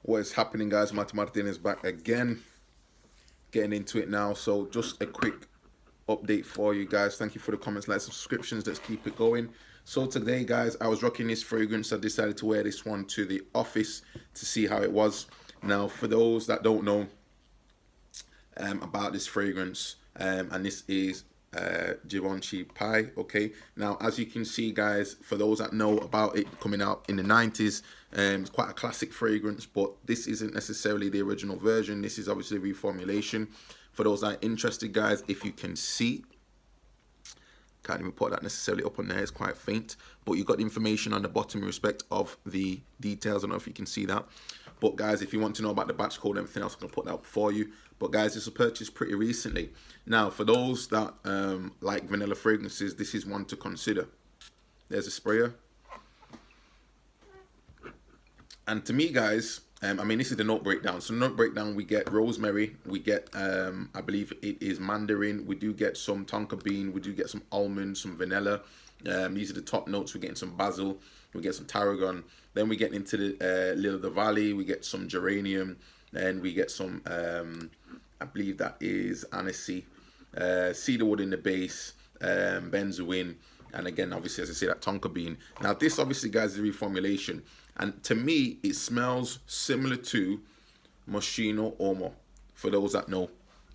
What is happening, guys? Mati Martin is back again, getting into it now. So just a quick update for you guys. Thank you for the comments, likes, subscriptions. Let's keep it going. So today, guys, I was rocking this fragrance. I decided to wear this one to the office to see how it was. Now, for those that don't know about this fragrance, and this is Givenchy Pie. Okay, now as you can see, guys, for those that know about it coming out in the 90s, it's quite a classic fragrance, but this isn't necessarily the original version. This is obviously a reformulation. For those that are interested, guys, if you can see, can't even put that necessarily up on there, it's quite faint, but you've got the information on the bottom in respect of the details. I don't know if you can see that, but guys, if you want to know about the batch code and everything else, I'm gonna put that up for you. But guys, this was purchased pretty recently. Now, for those that like vanilla fragrances, this is one to consider. There's a sprayer, and to me, guys, I mean, this is the note breakdown. So note breakdown, we get rosemary, we get, I believe it is mandarin, we do get some tonka bean, we do get some almond, some vanilla. These are the top notes. We're getting some basil, we get some tarragon. Then we get into the Lily of the Valley, we get some geranium, then we get some, I believe that is aniseed, cedarwood in the base, benzoin, and again, obviously, as I say, that tonka bean. Now, this obviously, guys, is a reformulation. And to me, it smells similar to Moschino Omo, for those that know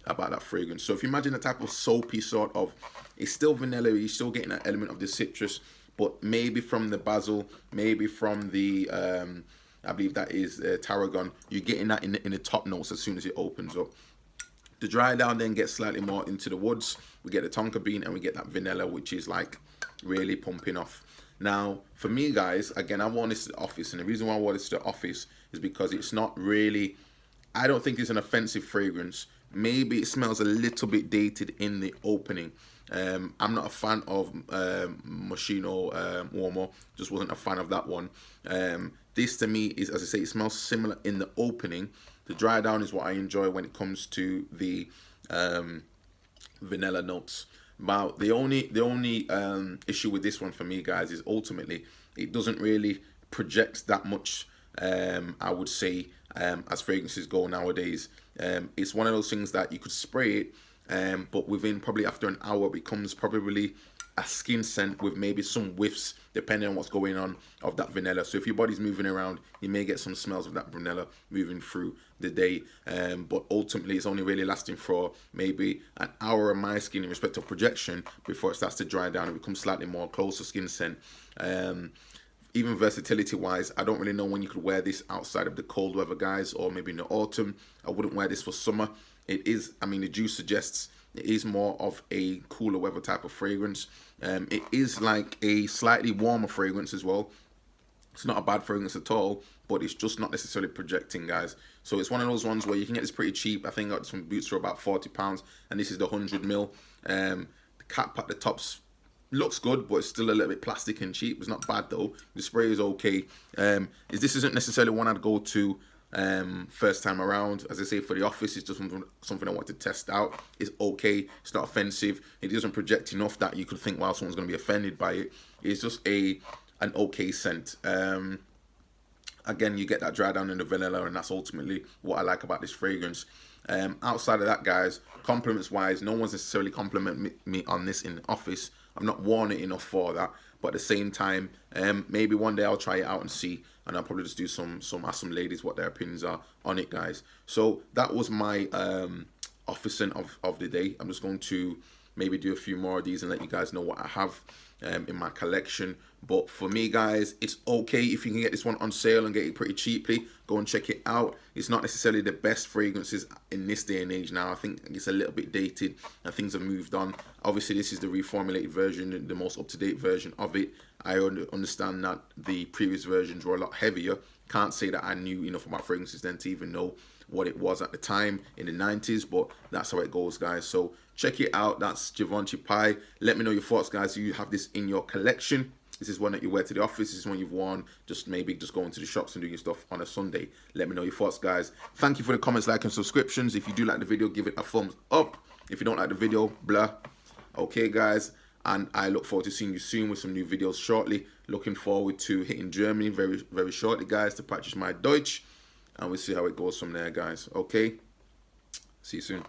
about that fragrance. So if you imagine a type of soapy sort of, it's still vanilla, you're still getting that element of the citrus, but maybe from the basil, maybe from the, I believe that is tarragon, you're getting that in the top notes as soon as it opens up. The dry down then gets slightly more into the woods. We get the tonka bean and we get that vanilla, which is like really pumping off. Now, for me, guys, again, I want this to the office, and the reason why I want this to the office is because it's not really, I don't think it's an offensive fragrance. Maybe it smells a little bit dated in the opening. I'm not a fan of Moschino Uomo, just wasn't a fan of that one. This to me is, as I say, it smells similar in the opening. The dry down is what I enjoy when it comes to the vanilla notes. But the only issue with this one for me, guys, is ultimately it doesn't really project that much. I would say as fragrances go nowadays, it's one of those things that you could spray it, but within probably after an hour, it becomes probably a skin scent with maybe some whiffs depending on what's going on of that vanilla. So if your body's moving around, you may get some smells of that vanilla moving through the day, but ultimately it's only really lasting for maybe an hour on my skin in respect of projection before it starts to dry down and becomes slightly more closer skin scent. Even versatility wise, I don't really know when you could wear this outside of the cold weather, guys, or maybe in the autumn. I wouldn't wear this for summer. It is, I mean, the juice suggests it is more of a cooler weather type of fragrance. It is like a slightly warmer fragrance as well. It's not a bad fragrance at all, but it's just not necessarily projecting, guys. So it's one of those ones where you can get this pretty cheap. I think I got some boots for about £40, and this is the 100 ml. The cap at the tops looks good, but it's still a little bit plastic and cheap. It's not bad though. The spray is okay. This isn't necessarily one I'd go to first time around. As I say, for the office, it's just something I want to test out. It's okay, it's not offensive, it doesn't project enough that you could think, wow, someone's going to be offended by it. It's just an okay scent. Again, you get that dry down in the vanilla, and that's ultimately what I like about this fragrance. Outside of that, guys, compliments wise, no one's necessarily complimented me on this in the office. I've not worn it enough for that, but at the same time, maybe one day I'll try it out and see, and I'll probably just do ask some ladies what their opinions are on it, guys. So that was my office scent of the day. I'm just going to maybe do a few more of these and let you guys know what I have in my collection. But for me, guys, it's okay if you can get this one on sale and get it pretty cheaply. Go and check it out. It's not necessarily the best fragrances in this day and age now. I think it's a little bit dated and things have moved on. Obviously, this is the reformulated version, the most up-to-date version of it. I understand that the previous versions were a lot heavier. Can't say that I knew enough about fragrances then to even know what it was at the time in the 90s, but that's how it goes, guys. So check it out. That's Givenchy Pie. Let me know your thoughts, guys. Do you have this in your collection? This is one that you wear to the office. This is one you've worn just maybe just going to the shops and doing your stuff on a Sunday. Let me know your thoughts, guys. Thank you for the comments, like, and subscriptions. If you do like the video, give it a thumbs up. If you don't like the video, blah. Okay, guys. And I look forward to seeing you soon with some new videos shortly. Looking forward to hitting Germany very, very shortly, guys, to practice my Deutsch. and we'll see how it goes from there, guys. Okay, see you soon.